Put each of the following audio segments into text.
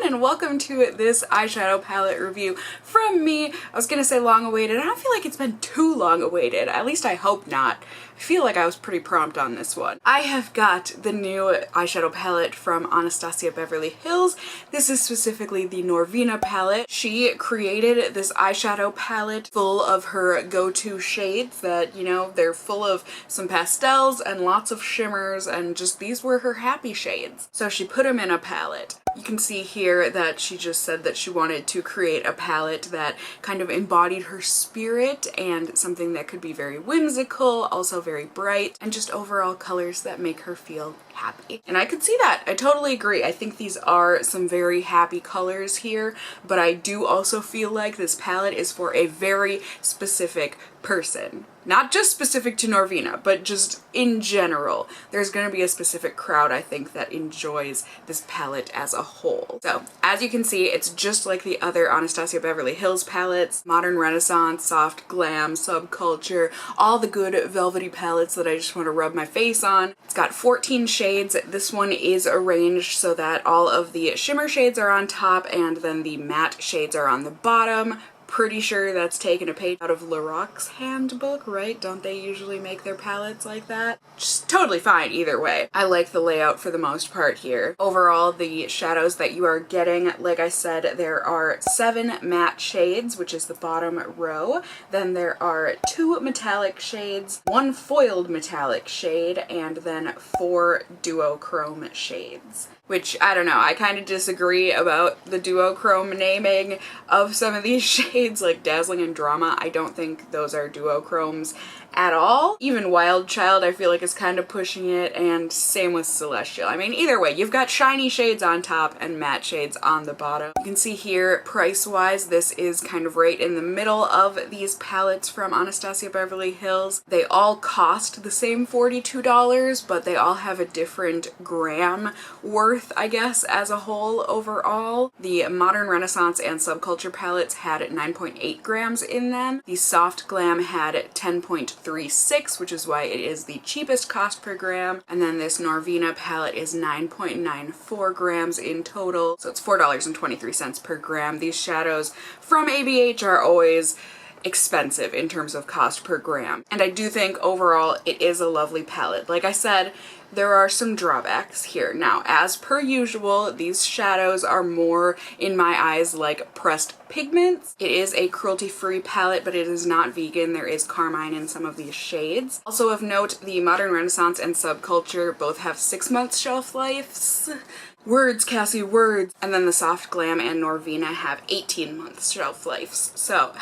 and welcome to this eyeshadow palette review from me. I was gonna say long awaited. I don't feel like it's been too long awaited. At least I hope not. I feel like I was pretty prompt on this one. I have got the new eyeshadow palette from Anastasia Beverly Hills. This is specifically the Norvina palette. She created this eyeshadow palette full of her go-to shades that, you know, they're full of some pastels and lots of shimmers, and just these were her happy shades. So she put them in a palette. You can see here that she just said that she wanted to create a palette that kind of embodied her spirit and something that could be very whimsical, also very bright, and just overall colors that make her feel happy. And I could see that. I totally agree. I think these are some very happy colors here, but I do also feel like this palette is for a very specific person. Not just specific to Norvina, but just in general. There's going to be a specific crowd, I think, that enjoys this palette as a whole. So, as you can see, it's just like the other Anastasia Beverly Hills palettes. Modern Renaissance, soft glam, subculture, all the good velvety palettes that I just want to rub my face on. It's got 14 shades. This one is arranged so that all of the shimmer shades are on top and then the matte shades are on the bottom. Pretty sure that's taken a page out of Loraque's handbook, right? Don't they usually make their palettes like that? Just totally fine either way. I like the layout for the most part here. Overall, the shadows that you are getting, like I said, there are 7 matte shades, which is the bottom row. Then there are 2 metallic shades, 1 foiled metallic shade, and then 4 duochrome shades. Which, I don't know, I kind of disagree about the duochrome naming of some of these shades, like Dazzling and Drama. I don't think those are duochromes at all. Even Wild Child I feel like is kind of pushing it, and same with Celestial. I mean, either way, you've got shiny shades on top and matte shades on the bottom. You can see here, price-wise, this is kind of right in the middle of these palettes from Anastasia Beverly Hills. They all cost the same $42, but they all have a different gram worth, I guess, as a whole overall. The Modern Renaissance and Subculture palettes had 9.8 grams in them. The Soft Glam had 10.36, which is why it is the cheapest cost per gram. And then this Norvina palette is 9.94 grams in total, so it's $4.23 per gram. These shadows from ABH are always expensive in terms of cost per gram. And I do think overall it is a lovely palette. Like I said, there are some drawbacks here. Now, as per usual, these shadows are more, in my eyes, like pressed pigments. It is a cruelty-free palette, but it is not vegan. There is carmine in some of these shades. Also of note, the Modern Renaissance and Subculture both have 6-month shelf lives. Words, Cassie, words. And then the Soft Glam and Norvina have 18-month shelf lives. So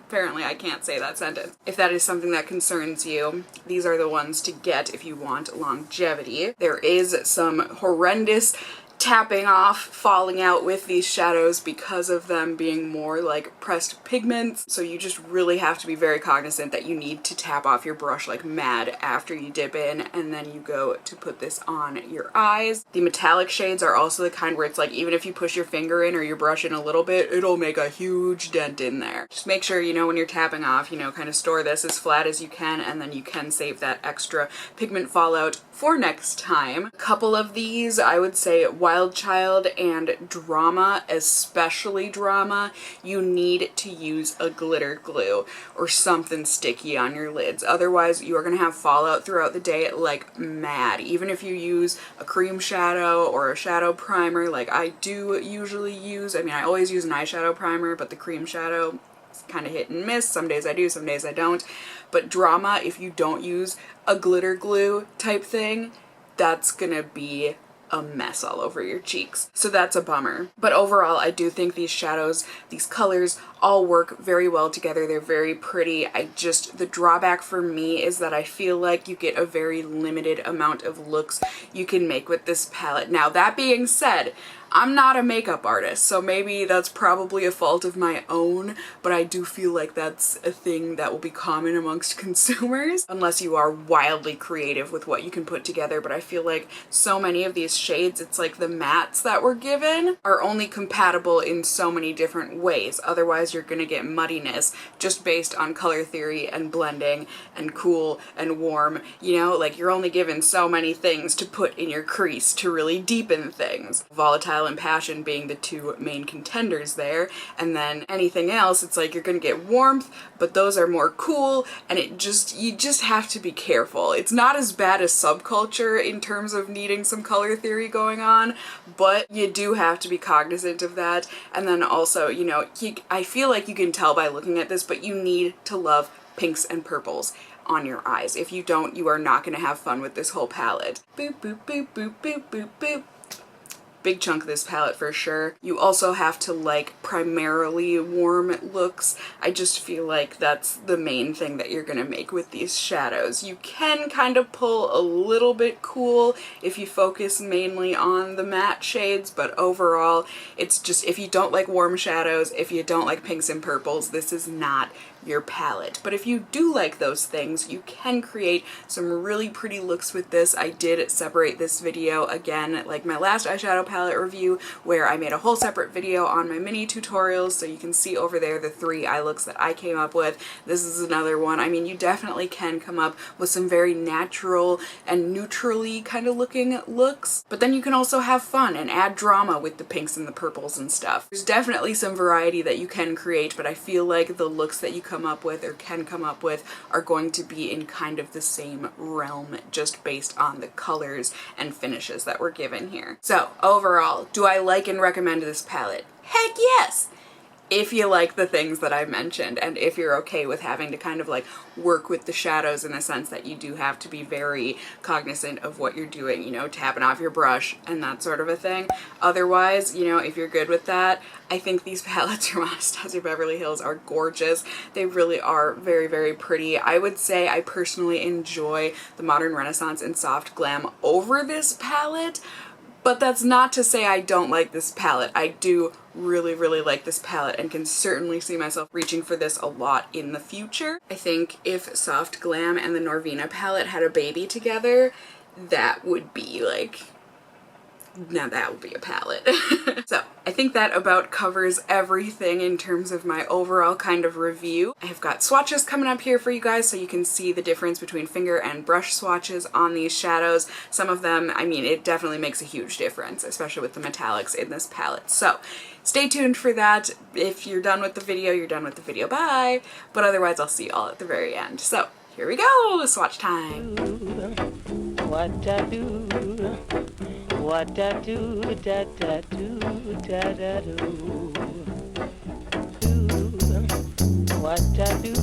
apparently I can't say that sentence. If that is something that concerns you, these are the ones to get if you want longevity. There is some horrendous tapping off, falling out with these shadows because of them being more like pressed pigments, so you just really have to be very cognizant that you need to tap off your brush like mad after you dip in, and then you go to put this on your eyes. The metallic shades are also the kind where it's like even if you push your finger in or your brush in a little bit, it'll make a huge dent in there. Just make sure, you know, when you're tapping off, you know, kind of store this as flat as you can, and then you can save that extra pigment fallout for next time. A couple of these, I would say Wild Child and Drama, especially Drama, you need to use a glitter glue or something sticky on your lids. Otherwise, you are going to have fallout throughout the day like mad. Even if you use a cream shadow or a shadow primer like I do usually use. I mean, I always use an eyeshadow primer, but the cream shadow is kind of hit and miss. Some days I do, some days I don't. But Drama, if you don't use a glitter glue type thing, that's gonna be a mess all over your cheeks. So that's a bummer. But overall, I do think these shadows, these colors, all work very well together. They're very pretty. The drawback for me is that I feel like you get a very limited amount of looks you can make with this palette. Now, that being said, I'm not a makeup artist, so maybe that's probably a fault of my own, but I do feel like that's a thing that will be common amongst consumers, unless you are wildly creative with what you can put together. But I feel like so many of these shades, it's like the mattes that we're given are only compatible in so many different ways. Otherwise, you're gonna get muddiness just based on color theory and blending and cool and warm, you know? Like, you're only given so many things to put in your crease to really deepen things. Volatile Style and Passion being the two main contenders there, and then anything else, it's like you're gonna get warmth, but those are more cool, and you just have to be careful. It's not as bad as Subculture in terms of needing some color theory going on, but you do have to be cognizant of that. And then also, you know, I feel like you can tell by looking at this, but you need to love pinks and purples on your eyes. If you don't, you are not going to have fun with this whole palette. Boop, boop, boop, boop, boop, boop, boop. Big chunk of this palette for sure. You also have to like primarily warm looks. I just feel like that's the main thing that you're gonna make with these shadows. You can kind of pull a little bit cool if you focus mainly on the matte shades, but overall it's just, if you don't like warm shadows, if you don't like pinks and purples, this is not your palette. But if you do like those things, you can create some really pretty looks with this. I did separate this video again, like my last eyeshadow palette review, where I made a whole separate video on my mini tutorials, so you can see over there the 3 eye looks that I came up with. This is another one. I mean, you definitely can come up with some very natural and neutrally kind of looking looks, but then you can also have fun and add drama with the pinks and the purples and stuff. There's definitely some variety that you can create, but I feel like the looks that you come up with or can come up with are going to be in kind of the same realm, just based on the colors and finishes that we're given here. So overall, do I like and recommend this palette? Heck yes! If you like the things that I mentioned, and if you're okay with having to kind of like work with the shadows in the sense that you do have to be very cognizant of what you're doing, you know, tapping off your brush and that sort of a thing. Otherwise, you know, if you're good with that, I think these palettes from Anastasia Beverly Hills are gorgeous. They really are very, very pretty. I would say I personally enjoy the Modern Renaissance and Soft Glam over this palette, but that's not to say I don't like this palette. I do really, really like this palette and can certainly see myself reaching for this a lot in the future. I think if Soft Glam and the Norvina palette had a baby together, that would be like, now that would be a palette. So I think that about covers everything in terms of my overall kind of review. I have got swatches coming up here for you guys so you can see the difference between finger and brush swatches on these shadows. Some of them, I mean, it definitely makes a huge difference, especially with the metallics in this palette. So stay tuned for that. If you're done with the video, you're done with the video, bye. But otherwise, I'll see you all at the very end. So here we go, swatch time. What I do, what I do, da da do, da da do. What I do,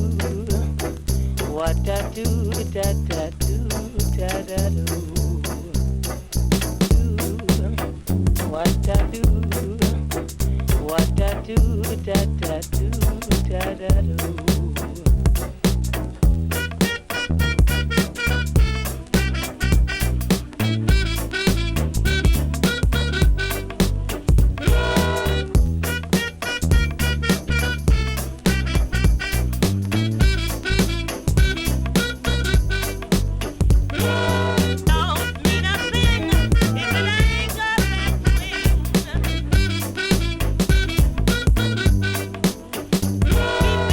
what I do, da da do, da da do. What I do, what I do, da da do, da da do.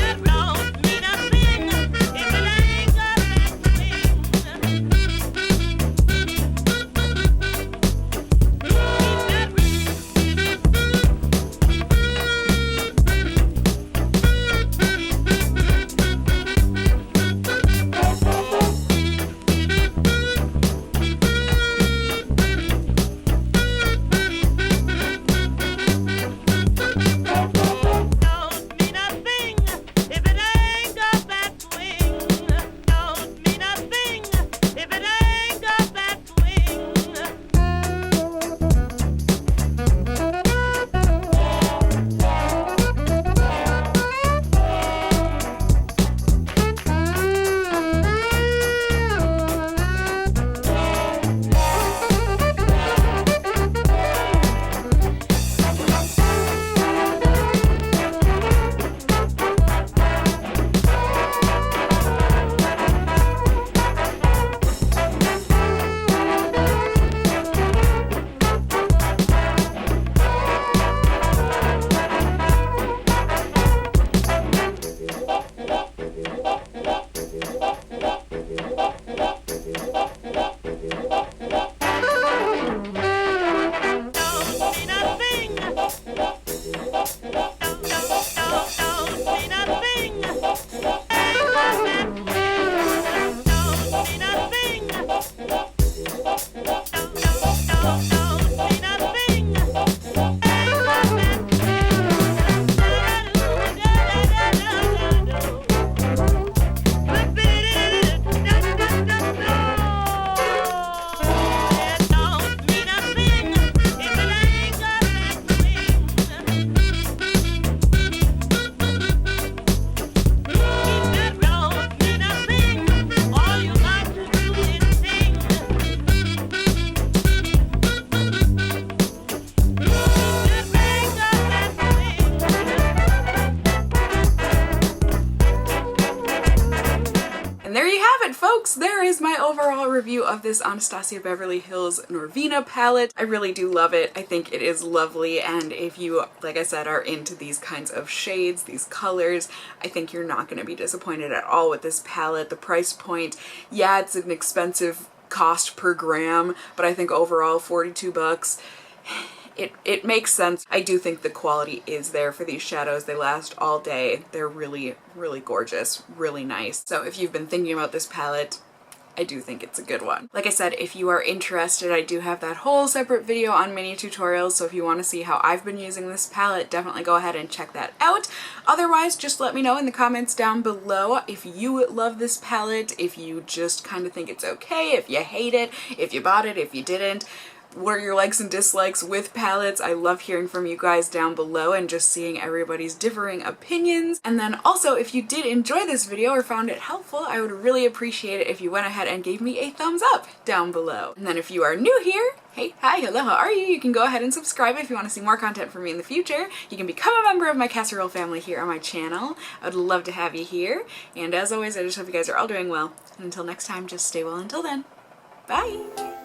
That folks, there is my overall review of this Anastasia Beverly Hills Norvina palette. I really do love it. I think it is lovely, and if you, like I said, are into these kinds of shades, these colors, I think you're not going to be disappointed at all with this palette. The price point, yeah, it's an expensive cost per gram, but I think overall 42 bucks. It makes sense. I do think the quality is there for these shadows. They last all day. They're really, really gorgeous, really nice. So if you've been thinking about this palette, I do think it's a good one. Like I said, if you are interested, I do have that whole separate video on mini tutorials, so if you want to see how I've been using this palette, definitely go ahead and check that out. Otherwise, just let me know in the comments down below if you love this palette, if you just kind of think it's okay, if you hate it, if you bought it, if you didn't. What are your likes and dislikes with palettes? I love hearing from you guys down below and just seeing everybody's differing opinions. And then also, if you did enjoy this video or found it helpful, I would really appreciate it if you went ahead and gave me a thumbs up down below. And then if you are new here, hey, hi, hello, how are you? You can go ahead and subscribe if you want to see more content from me in the future. You can become a member of my casserole family here on my channel. I would love to have you here. And as always, I just hope you guys are all doing well. And until next time, just stay well until then. Bye!